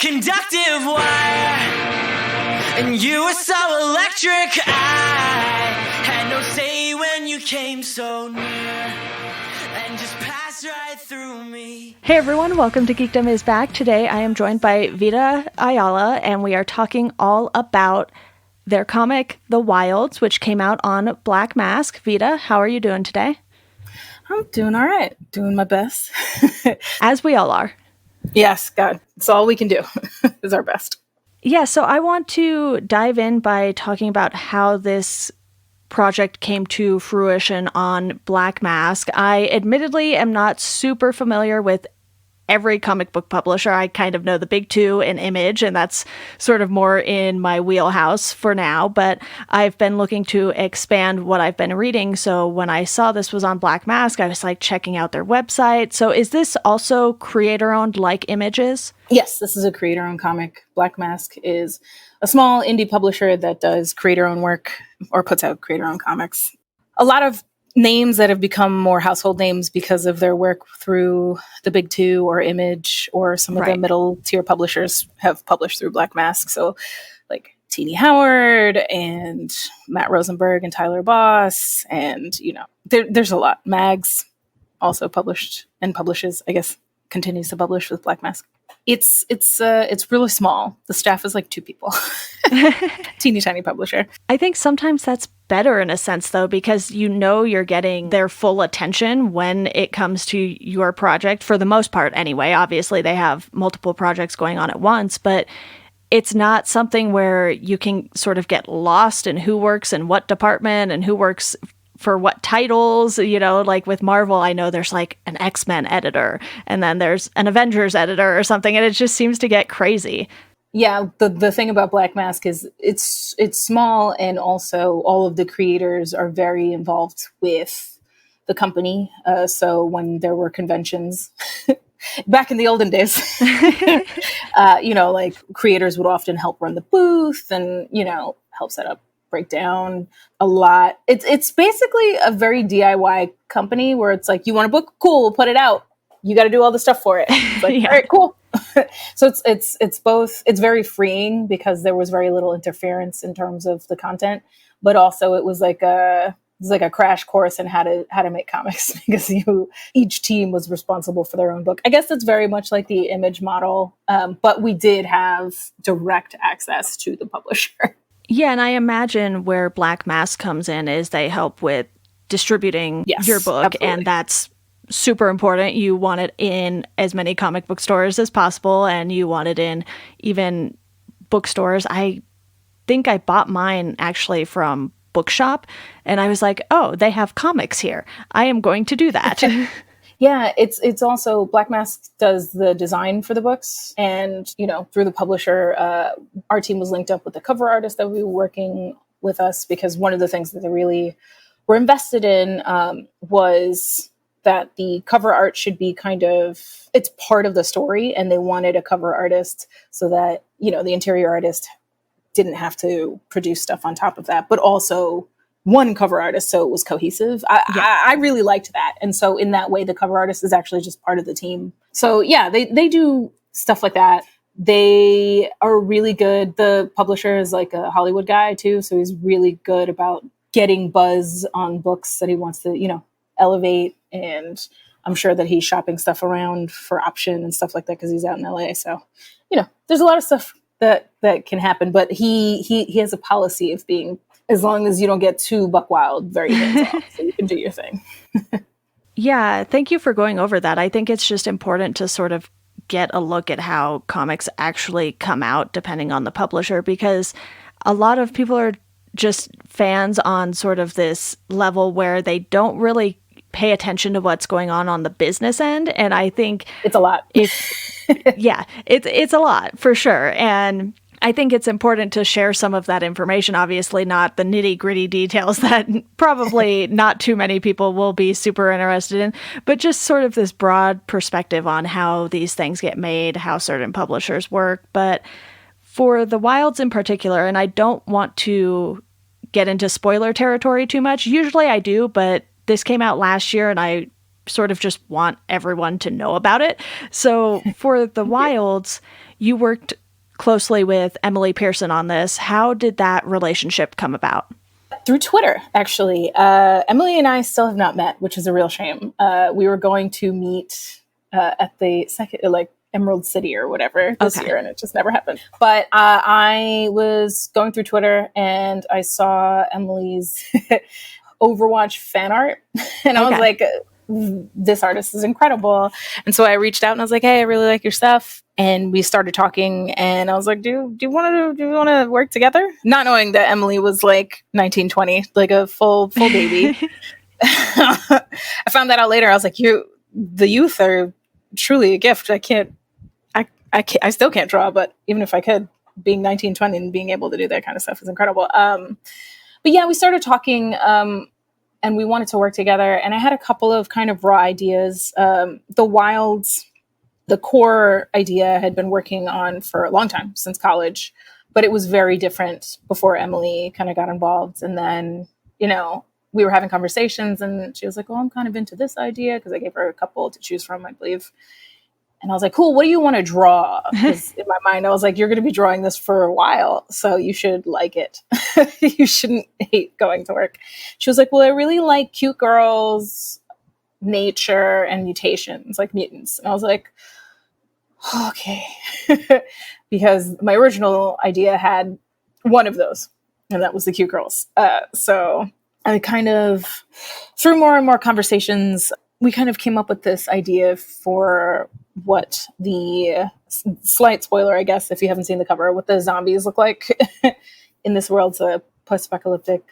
conductive wire, and you were so electric. I had no say when you came so near and just passed right through me. Hey everyone, welcome to Geekdom is Back. Today I am joined by Vita Ayala, and we are talking all about their comic, The Wilds, which came out on Black Mask. Vita, how are you doing today? I'm doing all right. Doing my best. As we all are. Yes, God. It's all we can do is our best. Yeah, so I want to dive in by talking about how this project came to fruition on Black Mask. I admittedly am not super familiar with every comic book publisher. I kind of know the big two and Image, and that's sort of more in my wheelhouse for now, but I've been looking to expand what I've been reading. So when I saw this was on Black Mask, I was like checking out their website. So is this also creator-owned like Image is? Yes, this is a creator-owned comic. Black Mask is a small indie publisher that does creator-owned work or puts out creator-owned comics. A lot of names that have become more household names because of their work through the big two or Image or some of the middle tier publishers have published through Black Mask. So like Teenie Howard and Matt Rosenberg and Tyler Boss. And, you know, there's a lot. Mags also published and publishes, I guess, continues to publish with Black Mask. It's really small. The staff is like 2 people. Teeny tiny publisher. I think sometimes that's better in a sense, though, because you know you're getting their full attention when it comes to your project, for the most part anyway. Obviously, they have multiple projects going on at once, but it's not something where you can sort of get lost in who works in what department and who works for what titles. You know, like with Marvel, I know there's like an X-Men editor and then there's an Avengers editor or something, and it just seems to get crazy. Yeah, the thing about Black Mask is it's small, and also all of the creators are very involved with the company. So when there were conventions back in the olden days, you know, like creators would often help run the booth and, you know, help set up, break down a lot. It's basically a very DIY company where it's like, you want a book? Cool, we'll put it out. You got to do all the stuff for it. It's like, yeah. All right, cool. So it's both. It's very freeing because there was very little interference in terms of the content, but also it was like a crash course in how to make comics because each team was responsible for their own book. I guess it's very much like the Image model, but we did have direct access to the publisher. Yeah, and I imagine where Black Mask comes in is they help with distributing your book, absolutely. And that's super important. You want it in as many comic book stores as possible, and you want it in even bookstores. I think I bought mine actually from Bookshop, and I was like, oh, they have comics here. I am going to do that. Yeah, it's also Black Mask does the design for the books, and, you know, through the publisher, our team was linked up with the cover artist that we were working with us, because one of the things that they really were invested in was that the cover art should be it's part of the story, and they wanted a cover artist so that, you know, the interior artist didn't have to produce stuff on top of that, but also one cover artist, so it was cohesive. I really liked that. And so in that way, the cover artist is actually just part of the team. So yeah, they do stuff like that. They are really good. The publisher is like a Hollywood guy too, so he's really good about getting buzz on books that he wants to, you know, elevate. And I'm sure that he's shopping stuff around for option and stuff like that because he's out in LA. So, you know, there's a lot of stuff that can happen, but he has a policy of being, as long as you don't get too buck wild, very hands off, so you can do your thing. Yeah, thank you for going over that. I think it's just important to sort of get a look at how comics actually come out depending on the publisher, because a lot of people are just fans on sort of this level where they don't really pay attention to what's going on the business end. And I think it's a lot. Yeah, it's a lot for sure. And I think it's important to share some of that information, obviously not the nitty gritty details that probably not too many people will be super interested in, but just sort of this broad perspective on how these things get made, how certain publishers work. But for The Wilds in particular, and I don't want to get into spoiler territory too much. Usually I do, but this came out last year and I sort of just want everyone to know about it. So for The Wilds, you worked closely with Emily Pearson on this. How did that relationship come about? Through Twitter, actually. Emily and I still have not met, which is a real shame. We were going to meet at the second, like Emerald City or whatever this year, and it just never happened. But I was going through Twitter and I saw Emily's Overwatch fan art, and I was like, this artist is incredible. And so I reached out and I was like, hey, I really like your stuff. And we started talking, and I was like, do you want to work together? Not knowing that Emily was like 19, 20, like a full baby. I found that out later. I was like, the youth are truly a gift. I still can't draw, but even if I could, being 19, 20 and being able to do that kind of stuff is incredible. But yeah, we started talking, and we wanted to work together. And I had a couple of kind of raw ideas. The core idea I had been working on for a long time, since college, but it was very different before Emily kind of got involved. And then, we were having conversations, and she was like, well, I'm kind of into this idea, because I gave her a couple to choose from, I believe. And I was like, cool, what do you want to draw? Because in my mind, I was like, you're going to be drawing this for a while, so you should like it. You shouldn't hate going to work. She was like, well, I really like cute girls, nature, and mutations, like mutants. And I was like, okay. Because my original idea had one of those, and that was the cute girls. So I kind of, through more and more conversations, we kind of came up with this idea for what the slight spoiler, I guess, if you haven't seen the cover, what the zombies look like in this world. It's a post-apocalyptic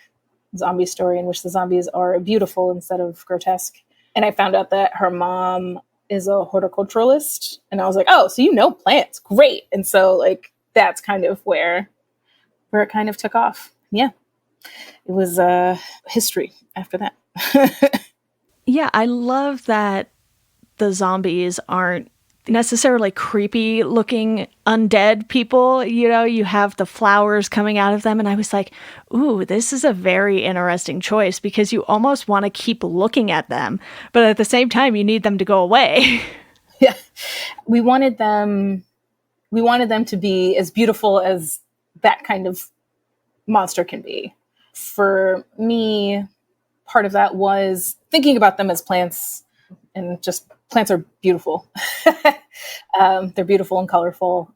zombie story in which the zombies are beautiful instead of grotesque. And I found out that her mom is a horticulturalist, and I was like, oh, so you know plants, great. And so like that's kind of where it kind of took off. Yeah, it was history after that. Yeah, I love that the zombies aren't necessarily creepy looking undead people. You have the flowers coming out of them, and I was like, ooh, this is a very interesting choice, because you almost want to keep looking at them, but at the same time you need them to go away. Yeah, we wanted them to be as beautiful as that kind of monster can be. For me, part of that was thinking about them as plants, and just plants are beautiful. They're beautiful and colorful.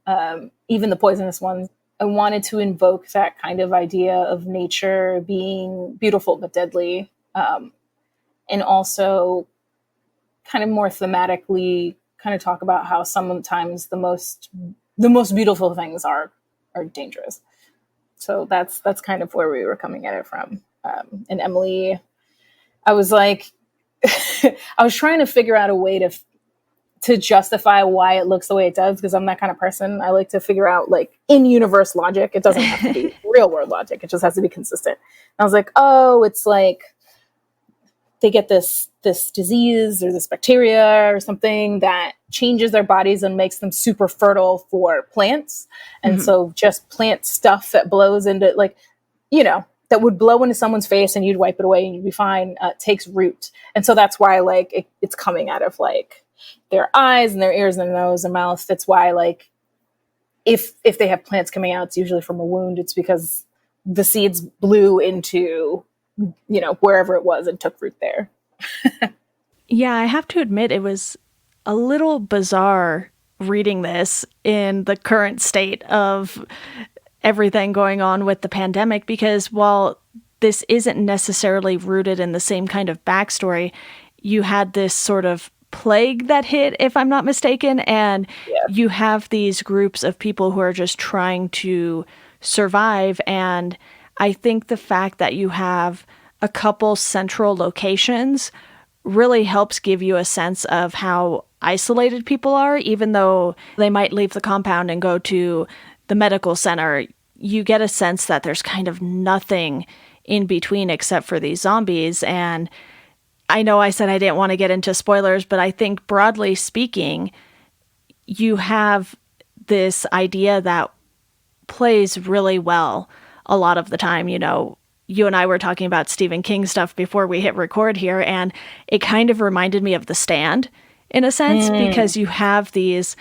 Even the poisonous ones. I wanted to invoke that kind of idea of nature being beautiful but deadly. And also kind of more thematically kind of talk about how sometimes the most beautiful things are dangerous. So that's kind of where we were coming at it from. And Emily, I was like, I was trying to figure out a way to justify why it looks the way it does, because I'm that kind of person. I like to figure out like in-universe logic. It doesn't have to be real world logic. It just has to be consistent. And I was like, oh, it's like they get this disease or this bacteria or something that changes their bodies and makes them super fertile for plants. And so just plant stuff that blows into that would blow into someone's face and you'd wipe it away and you'd be fine, takes root. And so that's why like it's coming out of like their eyes and their ears and their nose and mouth. That's why like if they have plants coming out, it's usually from a wound. It's because the seeds blew into, wherever it was and took root there. Yeah, I have to admit it was a little bizarre reading this in the current state of everything going on with the pandemic, because while this isn't necessarily rooted in the same kind of backstory, you had this sort of plague that hit, if I'm not mistaken, and you have these groups of people who are just trying to survive. And I think the fact that you have a couple central locations really helps give you a sense of how isolated people are, even though they might leave the compound and go to the medical center. You get a sense that there's kind of nothing in between except for these zombies. And I know I said I didn't want to get into spoilers, but I think broadly speaking, you have this idea that plays really well a lot of the time. You and I were talking about Stephen King stuff before we hit record here, and it kind of reminded me of The Stand in a sense, because you have these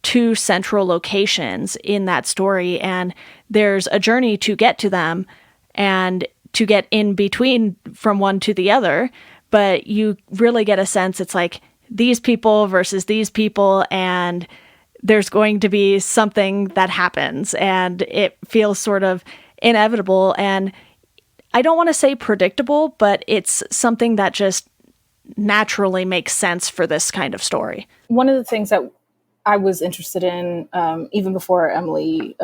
two central locations in that story, and there's a journey to get to them and to get in between from one to the other. But you really get a sense it's like these people versus these people, and there's going to be something that happens, and it feels sort of inevitable. And I don't want to say predictable, but it's something that just naturally makes sense for this kind of story. One of the things that I was interested in, even before Emily,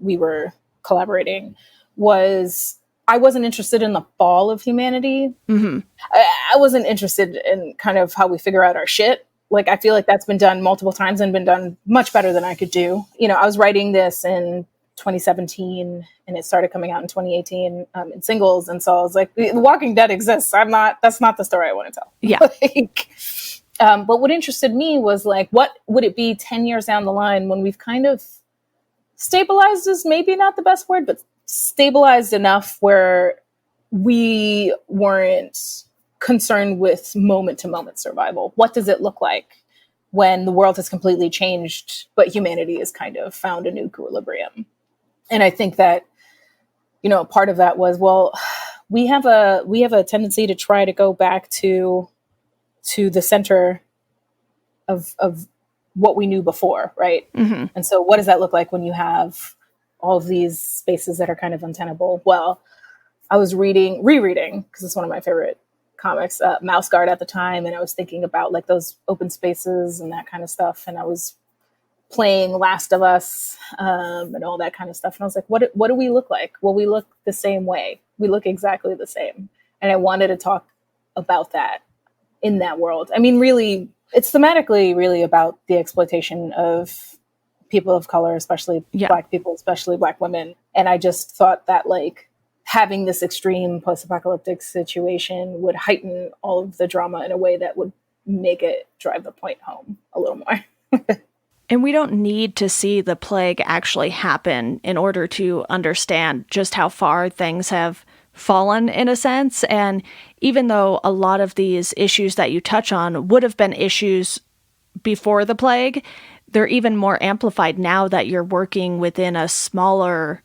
we were collaborating, was I wasn't interested in the fall of humanity. Mm-hmm. I wasn't interested in kind of how we figure out our shit. Like, I feel like that's been done multiple times and been done much better than I could do. You know, I was writing this in 2017 and it started coming out in 2018 in singles. And so I was like, The Walking Dead exists. That's not the story I want to tell. Yeah. But what interested me was like, what would it be 10 years down the line when we've kind of stabilized is maybe not the best word, but stabilized enough where we weren't concerned with moment to moment survival. What does it look like when the world has completely changed, but humanity has kind of found a new equilibrium? And I think that, part of that was, well, we have a tendency to try to go back to the center of what we knew before, right? Mm-hmm. And so what does that look like when you have all of these spaces that are kind of untenable? Well, I was rereading, because it's one of my favorite comics, Mouse Guard at the time, and I was thinking about like those open spaces and that kind of stuff, and I was playing Last of Us and all that kind of stuff, and I was like, what do we look like? Well, we look the same way. We look exactly the same, and I wanted to talk about that in that world. I mean, really, it's thematically really about the exploitation of people of color, especially Black people, especially Black women, and I just thought that like having this extreme post-apocalyptic situation would heighten all of the drama in a way that would make it drive the point home a little more. And we don't need to see the plague actually happen in order to understand just how far things have fallen, in a sense. And even though a lot of these issues that you touch on would have been issues before the plague, they're even more amplified now that you're working within a smaller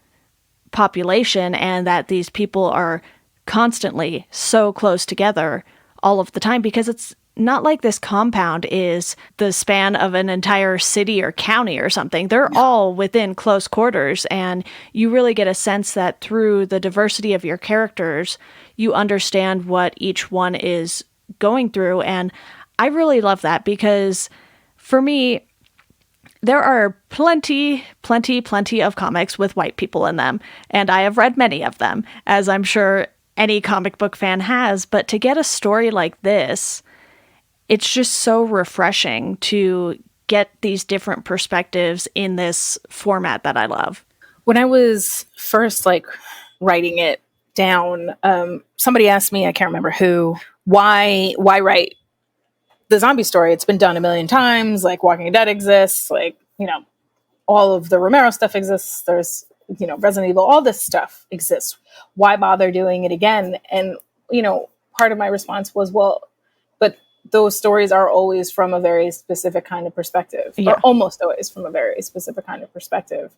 population and that these people are constantly so close together all of the time, because it's not like this compound is the span of an entire city or county or something. They're all within close quarters, and you really get a sense that through the diversity of your characters, you understand what each one is going through. And I really love that, because for me, there are plenty of comics with white people in them, and I have read many of them, as I'm sure any comic book fan has, but to get a story like this, it's just so refreshing to get these different perspectives in this format that I love. When I was first writing it down, somebody asked me, I can't remember who, why write the zombie story? It's been done a million times. Like, Walking Dead exists. All of the Romero stuff exists. There's, Resident Evil, all this stuff exists. Why bother doing it again? And, part of my response was, well, but those stories are always from a very specific kind of perspective, or almost always from a very specific kind of perspective.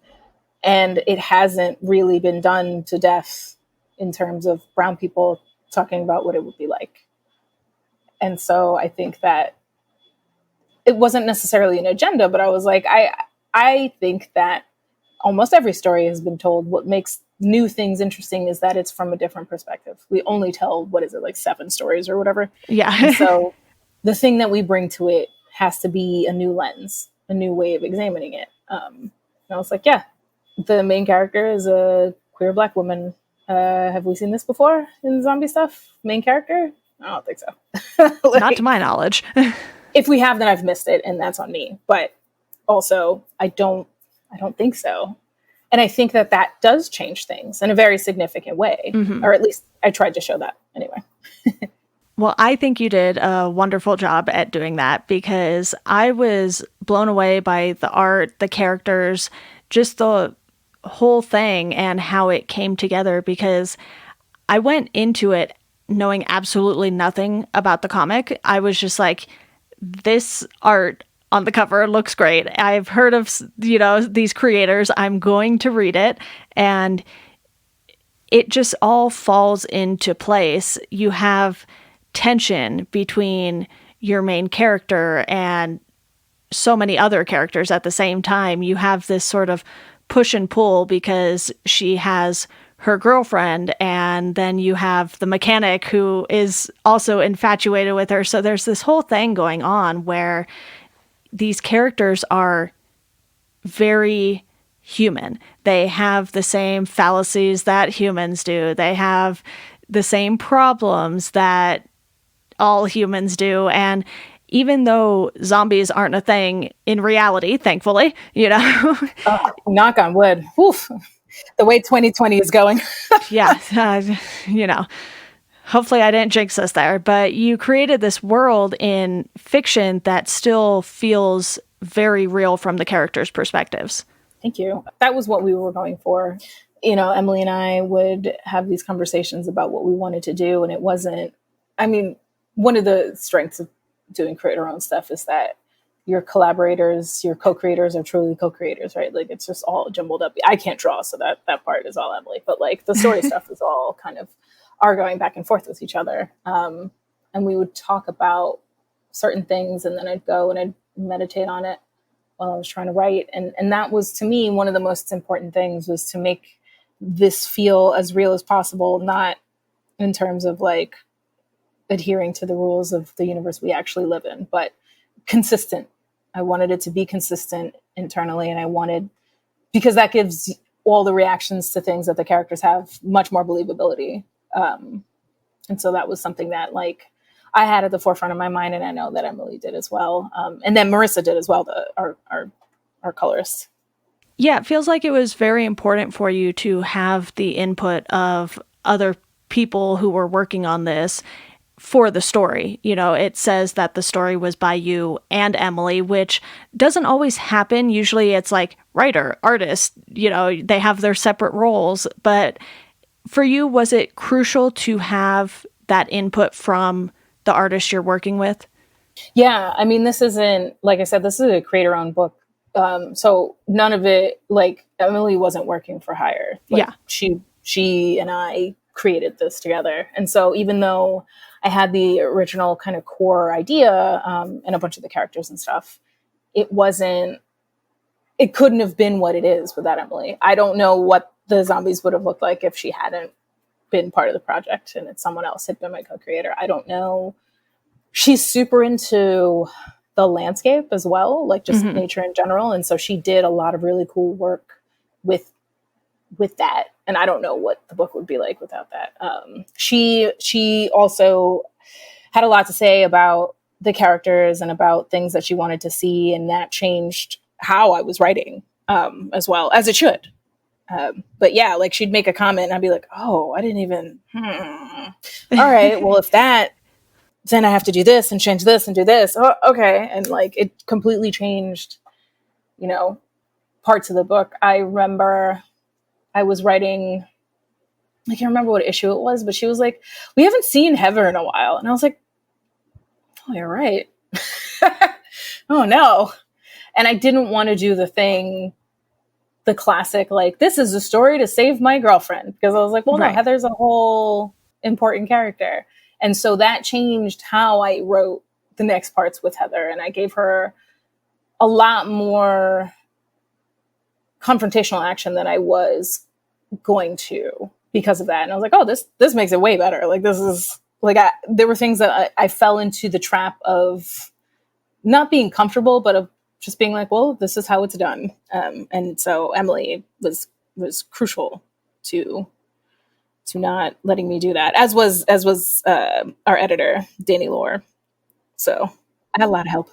And it hasn't really been done to death in terms of brown people talking about what it would be like. And so I think that it wasn't necessarily an agenda, but I was like, I think that almost every story has been told. What makes new things interesting is that it's from a different perspective. We only tell, 7 stories or whatever. Yeah. And so the thing that we bring to it has to be a new lens, a new way of examining it. And I was like, yeah, the main character is a queer Black woman. Have we seen this before in zombie stuff? Main character? I don't think so. Not to my knowledge. If we have, then I've missed it, and that's on me. But also, I don't think so. And I think that does change things in a very significant way, or at least I tried to show that anyway. Well, I think you did a wonderful job at doing that, because I was blown away by the art, the characters, just the whole thing and how it came together, because I went into it knowing absolutely nothing about the comic. I was just like, this art on the cover. It looks great. I've heard of, these creators. I'm going to read it. And it just all falls into place. You have tension between your main character and so many other characters at the same time. You have this sort of push and pull because she has her girlfriend, and then you have the mechanic who is also infatuated with her. So there's this whole thing going on where these characters are very human. They have the same fallacies that humans do. They have the same problems that all humans do. And even though zombies aren't a thing in reality, thankfully, knock on wood. Oof. The way 2020 is going. Yeah, hopefully I didn't jinx us there. But you created this world in fiction that still feels very real from the characters' perspectives. Thank you. That was what we were going for. Emily and I would have these conversations about what we wanted to do. And it wasn't, one of the strengths of doing creator-owned stuff is that your collaborators, your co-creators are truly co-creators, right? Like it's just all jumbled up. I can't draw, so that part is all Emily. But like the story stuff is all kind of are going back and forth with each other. And we would talk about certain things, and then I'd go and I'd meditate on it while I was trying to write. And that was, to me, one of the most important things, was to make this feel as real as possible, not in terms of like adhering to the rules of the universe we actually live in, but consistent. I wanted it to be consistent internally, and because that gives all the reactions to things that the characters have much more believability. And so that was something that like I had at the forefront of my mind, and I know that Emily did as well. And then Marissa did as well, our colorist. Yeah, it feels like it was very important for you to have the input of other people who were working on this for the story. It says that the story was by you and Emily, which doesn't always happen. Usually it's like writer, artist, they have their separate roles. But for you, was it crucial to have that input from the artist you're working with? Yeah. This isn't, like I said, this is a creator-owned book. So none of it, like Emily wasn't working for hire. Like, yeah. She and I created this together. And so even though I had the original kind of core idea and a bunch of the characters and stuff, it couldn't have been what it is without Emily. I don't know what the zombies would have looked like if she hadn't been part of the project and if someone else had been my co-creator. I don't know. She's super into the landscape as well, like just nature in general. And so she did a lot of really cool work with that. And I don't know what the book would be like without that. She also had a lot to say about the characters and about things that she wanted to see. And that changed how I was writing as well, as it should. But yeah, like she'd make a comment and I'd be like, oh, I didn't even, all right, well, if that, then I have to do this and change this and do this. Oh, okay. And like, it completely changed, parts of the book. I remember I was writing, I can't remember what issue it was, but she was like, we haven't seen Heather in a while. And I was like, oh, you're right. Oh no. And I didn't want to do the classic, like, this is a story to save my girlfriend. Because I was like, well, no, Heather's a whole important character. And so that changed how I wrote the next parts with Heather. And I gave her a lot more confrontational action than I was going to because of that. And I was like, oh, this makes it way better. Like, this is like, there were things that I fell into the trap of not being comfortable, but of just being like, well, this is how it's done. And so Emily was crucial to not letting me do that, as was our editor, Danny Lore. So I had a lot of help.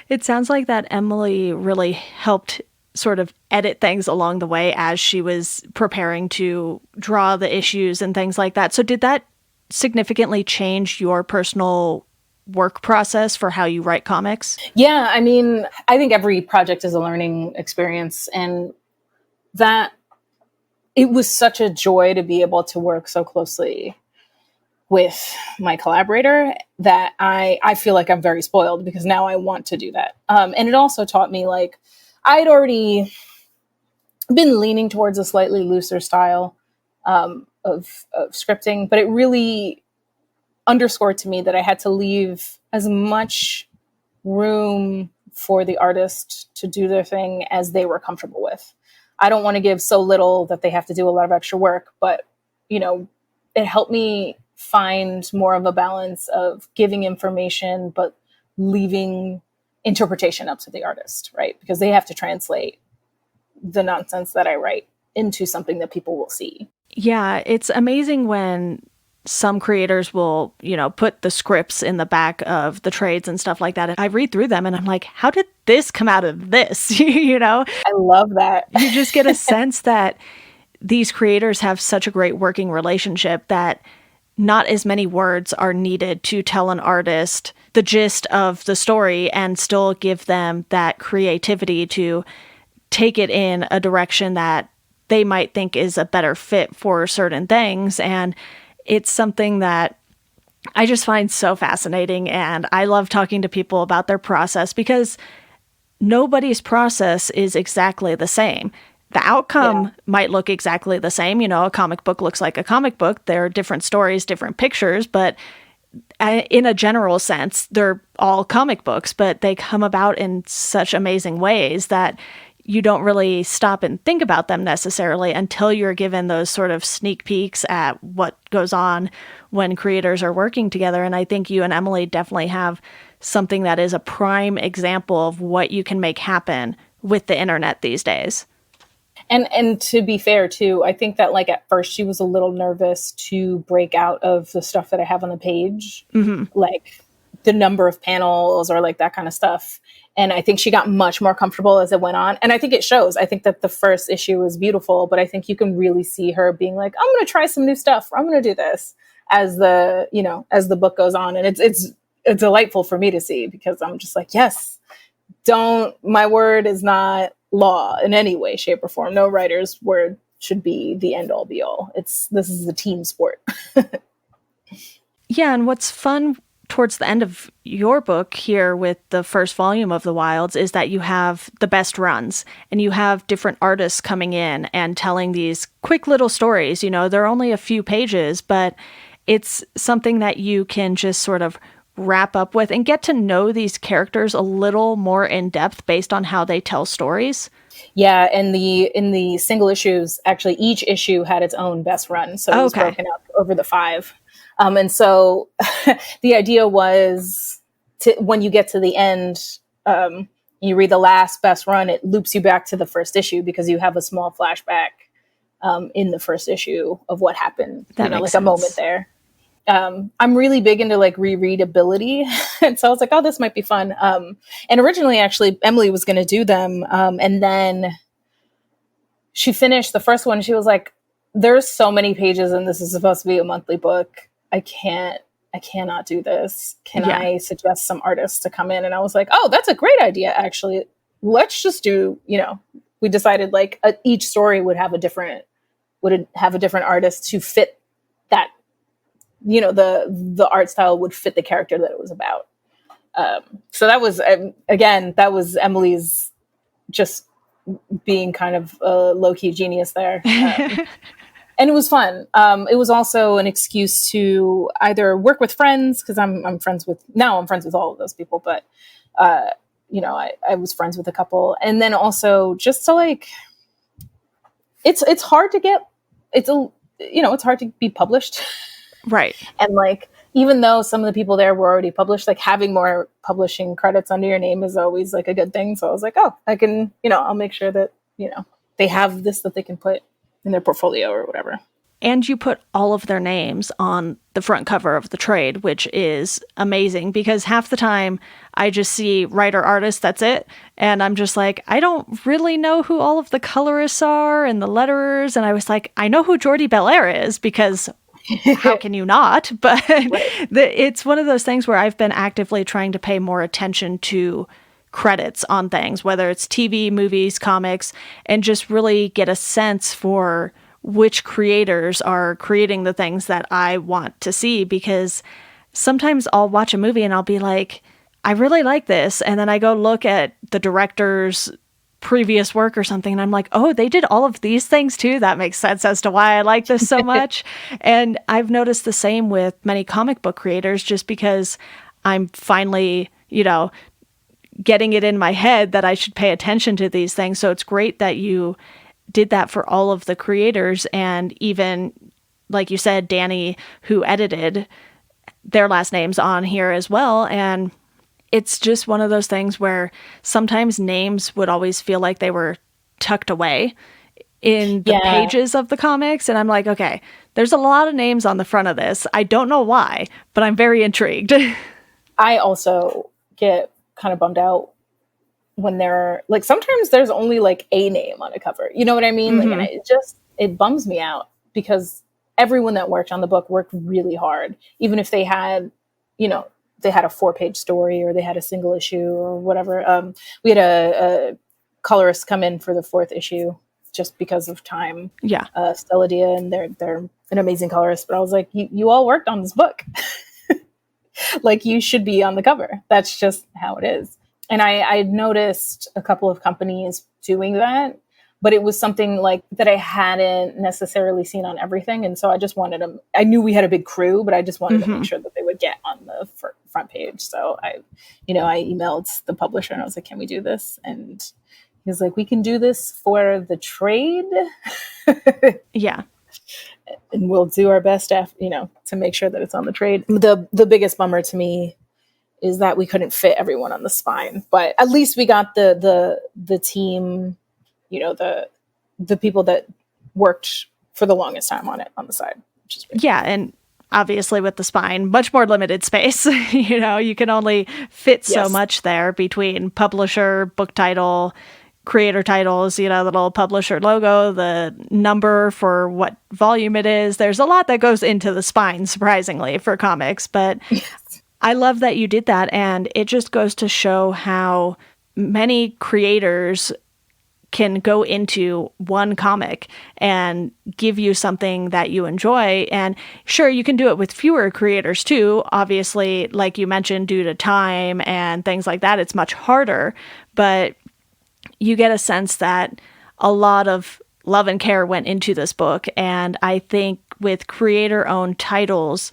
It sounds like that Emily really helped sort of edit things along the way as she was preparing to draw the issues and things like that. So did that significantly change your personal work process for how you write comics? Yeah, I mean, I think every project is a learning experience, and that it was such a joy to be able to work so closely with my collaborator that I feel like I'm very spoiled because now I want to do that. And it also taught me, like, I'd already been leaning towards a slightly looser style of scripting, but it really underscored to me that I had to leave as much room for the artist to do their thing as they were comfortable with. I don't want to give so little that they have to do a lot of extra work, but, you know, it helped me find more of a balance of giving information, but leaving interpretation up to the artist, right? Because they have to translate the nonsense that I write into something that people will see. Yeah, it's amazing when some creators will, you know, put the scripts in the back of the trades and stuff like that. And I read through them and I'm like, how did this come out of this? You know? I love that. You just get a sense that these creators have such a great working relationship that not as many words are needed to tell an artist the gist of the story and still give them that creativity to take it in a direction that they might think is a better fit for certain things. And it's something that I just find so fascinating. And I love talking to people about their process because nobody's process is exactly the same. The outcome might look exactly the same. You know, a comic book looks like a comic book. There are different stories, different pictures, but in a general sense, they're all comic books, but they come about in such amazing ways that you don't really stop and think about them necessarily until you're given those sort of sneak peeks at what goes on when creators are working together. And I think you and Emily definitely have something that is a prime example of what you can make happen with the internet these days. And to be fair too, I think that, like, at first she was a little nervous to break out of the stuff that I have on the page, like the number of panels or like that kind of stuff. And I think she got much more comfortable as it went on. And I think it shows. I think that the first issue was beautiful, but I think you can really see her being like, I'm going to try some new stuff. I'm going to do this as the book goes on. And it's delightful for me to see because I'm just like, yes, my word is not law in any way, shape, or form. No writer's word should be the end all be all. This is a team sport. Yeah, and what's fun towards the end of your book here with the first volume of The Wilds is that you have the best runs and you have different artists coming in and telling these quick little stories. You know, they're only a few pages, but it's something that you can just sort of wrap up with and get to know these characters a little more in depth based on how they tell stories. Yeah, and in the single issues, actually each issue had its own best run. So it was broken up over the 5. And so the idea was when you get to the end, you read the last best run, it loops you back to the first issue because you have a small flashback in the first issue of what happened, like sense. A moment there. I'm really big into like rereadability. And so I was like, oh, this might be fun. And originally, actually, Emily was going to do them. And then she finished the first one. She was like, there's so many pages and this is supposed to be a monthly book. I cannot do this. Can I suggest some artists to come in? And I was like, oh, that's a great idea. Actually, let's just do, we decided like each story would have a different artist to fit that, the art style would fit the character that it was about. So that was, again, that was Emily's just being kind of a low-key genius there. And it was fun. It was also an excuse to either work with friends, because I'm friends with all of those people, but I was friends with a couple. And then also just to like, it's hard to get, it's hard to be published. Right. And like, even though some of the people there were already published, like having more publishing credits under your name is always like a good thing. So I was like, oh, I can, I'll make sure that, they have this that they can put in their portfolio or whatever. And you put all of their names on the front cover of the trade, which is amazing because half the time I just see writer artist, that's it. And I'm just like, I don't really know who all of the colorists are and the letterers. And I was like, I know who Jordi Belair is because how can you not? But it's one of those things where I've been actively trying to pay more attention to credits on things, whether it's TV, movies, comics, and just really get a sense for which creators are creating the things that I want to see, because sometimes I'll watch a movie and I'll be like, I really like this. And then I go look at the director's previous work or something, and I'm like, oh, they did all of these things too. That makes sense as to why I like this so much. And I've noticed the same with many comic book creators, just because I'm finally, getting it in my head that I should pay attention to these things. So it's great that you did that for all of the creators, and even, like you said, Danny, who edited, their last names on here as well. And it's just one of those things where sometimes names would always feel like they were tucked away in the pages of the comics. And I'm like, okay, there's a lot of names on the front of this. I don't know why, but I'm very intrigued. I also get kind of bummed out when sometimes there's only like a name on a cover. You know what I mean? Mm-hmm. Like, and it bums me out, because everyone that worked on the book worked really hard, even if they had, they had a 4-page story or they had a single issue or whatever. We had a colorist come in for the 4th issue just because of time. Yeah. Stella Dia, and they're an amazing colorist. But I was like, you all worked on this book. Like, you should be on the cover. That's just how it is. And I noticed a couple of companies doing that, but it was something like that I hadn't necessarily seen on everything. And so I just wanted them. I knew we had a big crew, but I just wanted to make sure that they would get on the front page. So I emailed the publisher and I was like, can we do this? And he was like, we can do this for the trade. Yeah. And we'll do our best to make sure that it's on the trade. The biggest bummer to me is that we couldn't fit everyone on the spine, but at least we got the team, the people that worked for the longest time on it on the side, which is great. Yeah. And obviously with the spine, much more limited space. You can only fit so much there between publisher, book title, creator titles, the little publisher logo, the number for what volume it is. There's a lot that goes into the spine, surprisingly, for comics. But I love that you did that. And it just goes to show how many creators can go into one comic and give you something that you enjoy. And sure, you can do it with fewer creators too. Obviously, like you mentioned, due to time and things like that, it's much harder. But you get a sense that a lot of love and care went into this book. And I think with creator-owned titles,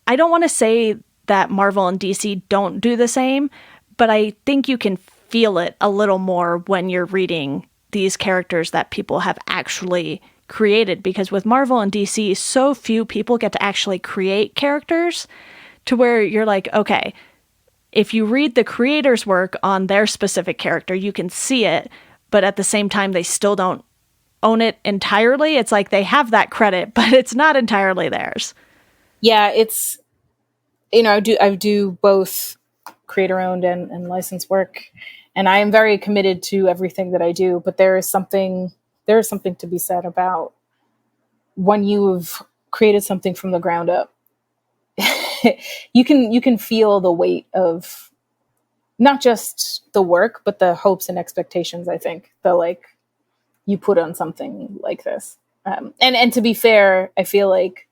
I don't want to say that Marvel and DC don't do the same, but I think you can feel it a little more when you're reading these characters that people have actually created. Because with Marvel and DC, so few people get to actually create characters, to where you're like, okay, if you read the creator's work on their specific character, you can see it, but at the same time, they still don't own it entirely. It's like they have that credit, but it's not entirely theirs. Yeah, it's, I do both creator-owned and licensed work, and I am very committed to everything that I do, but there is something to be said about when you've created something from the ground up. you can feel the weight of not just the work, but the hopes and expectations, I think, that you put on something like this. And to be fair, I feel like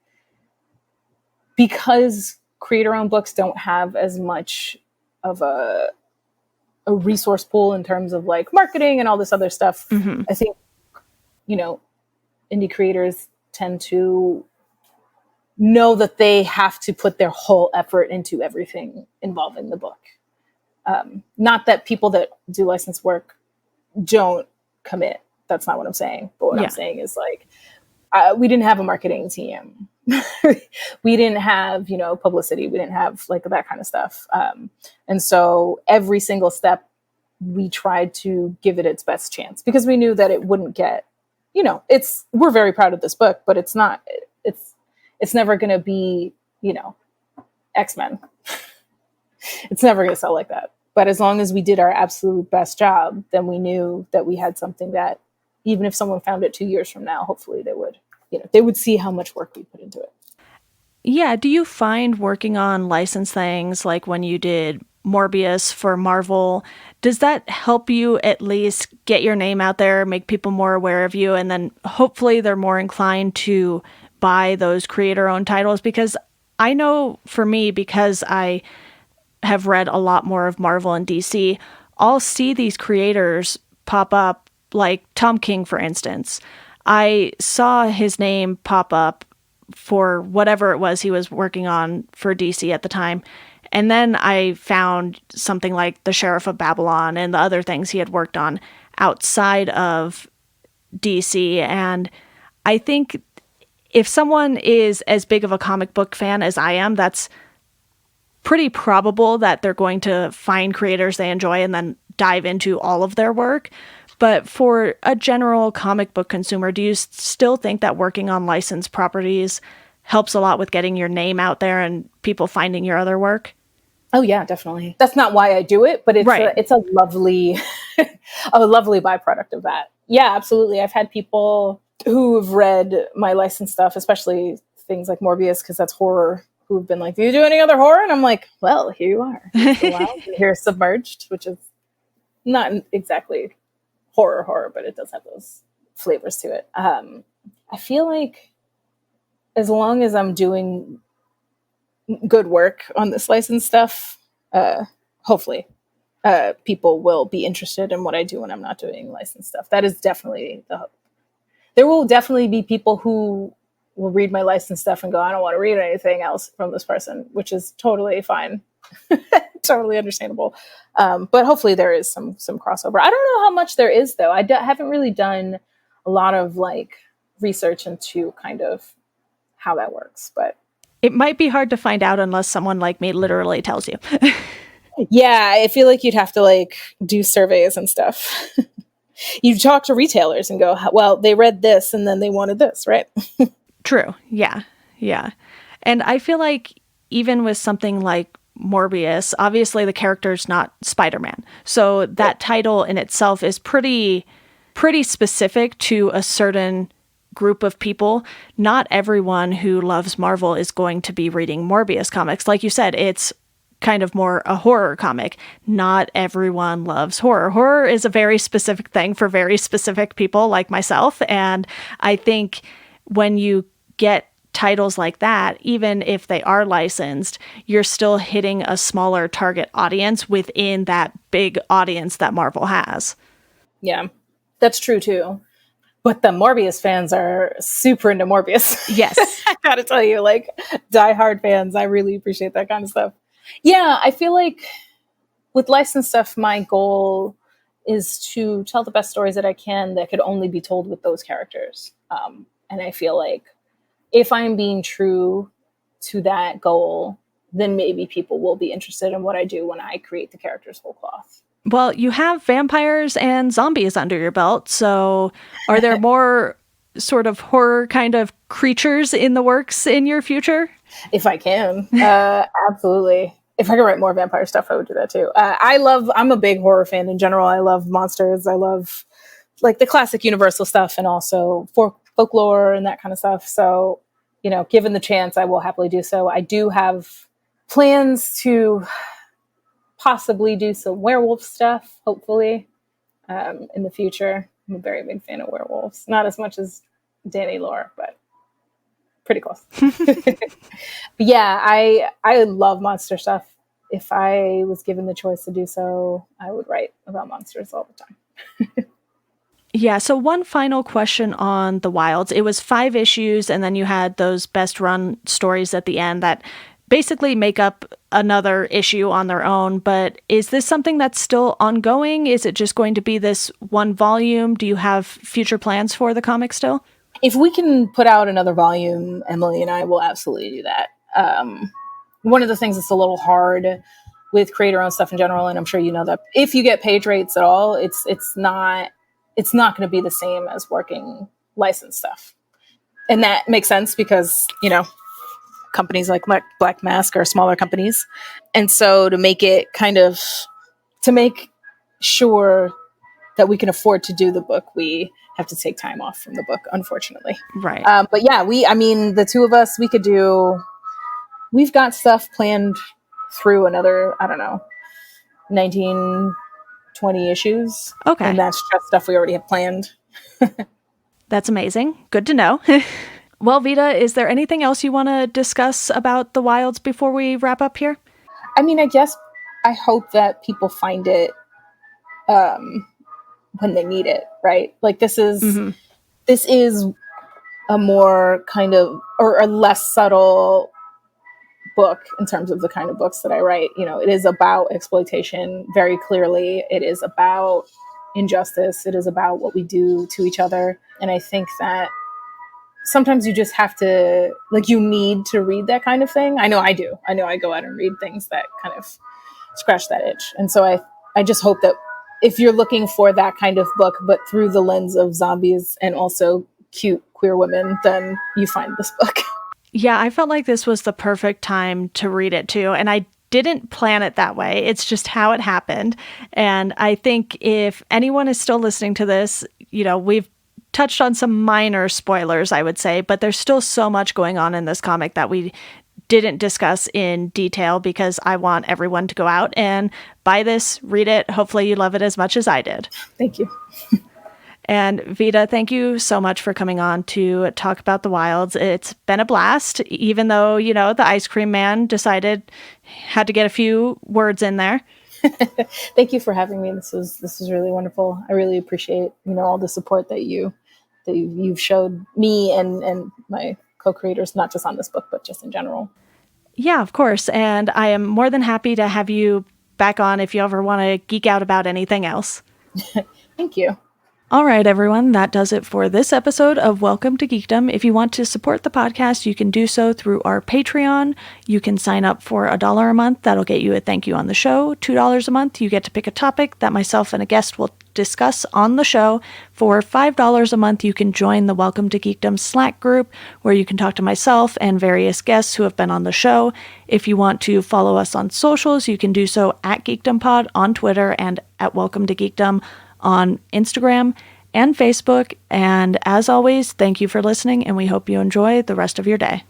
because creator-owned books don't have as much of a resource pool in terms of marketing and all this other stuff, I think, indie creators tend to know that they have to put their whole effort into everything involving the book. Not that people that do licensed work don't commit. That's not what I'm saying. But what I'm saying is we didn't have a marketing team. We didn't have, publicity. We didn't have that kind of stuff. And so every single step we tried to give it its best chance, because we knew that it wouldn't get, we're very proud of this book, but it's never going to be, X-Men. It's never going to sell like that. But as long as we did our absolute best job, then we knew that we had something that even if someone found it 2 years from now, hopefully they would see how much work we put into it. Yeah. Do you find working on licensed things, like when you did Morbius for Marvel, does that help you at least get your name out there, make people more aware of you, and then hopefully they're more inclined to buy those creator-owned titles? Because I know for me, because I have read a lot more of Marvel and DC, I'll see these creators pop up, like Tom King, for instance. I saw his name pop up for whatever it was he was working on for DC at the time. And then I found something like The Sheriff of Babylon and the other things he had worked on outside of DC. And I think if someone is as big of a comic book fan as I am, that's pretty probable that they're going to find creators they enjoy and then dive into all of their work. But for a general comic book consumer, do you still think that working on licensed properties helps a lot with getting your name out there and people finding your other work? Oh yeah, definitely. That's not why I do it, but it's right. It's a lovely, a lovely byproduct of that. Yeah, absolutely. I've had people who have read my licensed stuff, especially things like Morbius, because that's horror, who have been like, do you do any other horror? And I'm like, well, here you are. Here's Submerged, which is not exactly horror, but it does have those flavors to it. I feel like as long as I'm doing good work on this licensed stuff, hopefully people will be interested in what I do when I'm not doing licensed stuff. That is definitely the hope. There will definitely be people who will read my licensed stuff and go, I don't want to read anything else from this person, which is totally fine. Totally understandable. But hopefully there is some crossover. I don't know how much there is, though. I haven't really done a lot of like research into kind of how that works, but it might be hard to find out unless someone like me literally tells you. Yeah, I feel like you'd have to like do surveys and stuff. You talk to retailers and go, well, they read this and then they wanted this, right? True. Yeah. And I feel like even with something like Morbius, obviously the character's not Spider-Man. So that title in itself is pretty specific to a certain group of people. Not everyone who loves Marvel is going to be reading Morbius comics. Like you said, it's kind of more a horror comic. Not everyone loves horror. Horror is a very specific thing for very specific people like myself. And I think when you get titles like that, even if they are licensed, you're still hitting a smaller target audience within that big audience that Marvel has. Yeah, that's true too. But the Morbius fans are super into Morbius. Yes. I gotta tell you, like diehard fans, I really appreciate that kind of stuff. Yeah, I feel like with licensed stuff, my goal is to tell the best stories that I can that could only be told with those characters. And I feel like if I'm being true to that goal, then maybe people will be interested in what I do when I create the characters whole cloth. Well, you have vampires and zombies under your belt, so are there more sort of horror kind of creatures in the works in your future? If I can, absolutely. If I could write more vampire stuff, I would do that too. I'm a big horror fan in general. I love monsters. I love like the classic Universal stuff and also folklore and that kind of stuff. So, given the chance, I will happily do so. I do have plans to possibly do some werewolf stuff, hopefully, in the future. I'm a very big fan of werewolves. Not as much as Danny Lore, but pretty close. But yeah, I love monster stuff. If I was given the choice to do so, I would write about monsters all the time. Yeah, so one final question on The Wilds. It was 5 issues, and then you had those best run stories at the end that basically make up another issue on their own. But is this something that's still ongoing? Is it just going to be this one volume? Do you have future plans for the comic still? If we can put out another volume, Emily and I will absolutely do that. One of the things that's a little hard with creator-owned stuff in general, and I'm sure you know that, if you get page rates at all, it's not going to be the same as working licensed stuff. And that makes sense because, companies like Black Mask are smaller companies. And so to make sure that we can afford to do the book, we have to take time off from the book, unfortunately. Right. But yeah, the two of us, we've got stuff planned through another, I don't know, 19, 20 issues. Okay. And that's just stuff we already have planned. That's amazing. Good to know. Well, Vita, is there anything else you want to discuss about the Wilds before we wrap up here? I mean, I guess I hope that people find it when they need it, right? Like this is a more kind of, or a less subtle book in terms of the kind of books that I write. You know, it is about exploitation very clearly. It is about injustice. It is about what we do to each other. And I think that sometimes you just have to, like, you need to read that kind of thing. I know I do. I know I go out and read things that kind of scratch that itch. And so I just hope that if you're looking for that kind of book, but through the lens of zombies and also cute queer women, then you find this book. Yeah, I felt like this was the perfect time to read it too. And I didn't plan it that way. It's just how it happened. And I think if anyone is still listening to this, you know, we've touched on some minor spoilers, I would say, but there's still so much going on in this comic that we didn't discuss in detail because I want everyone to go out and buy this, read it. Hopefully you love it as much as I did. Thank you. And Vita, thank you so much for coming on to talk about the Wilds. It's been a blast, even though, you know, the ice cream man had to get a few words in there. Thank you for having me. This is really wonderful. I really appreciate, you know, all the support that you've showed me and my co-creators, not just on this book, but just in general. Yeah, of course. And I am more than happy to have you back on if you ever want to geek out about anything else. Thank you. All right, everyone, that does it for this episode of Welcome to Geekdom. If you want to support the podcast, you can do so through our Patreon. You can sign up for $1 a month. That'll get you a thank you on the show. $2 a month, you get to pick a topic that myself and a guest will discuss on the show. For $5 a month, you can join the Welcome to Geekdom Slack group, where you can talk to myself and various guests who have been on the show. If you want to follow us on socials, you can do so at GeekdomPod on Twitter and at Welcome to Geekdom on Instagram and Facebook. And as always, thank you for listening, and we hope you enjoy the rest of your day.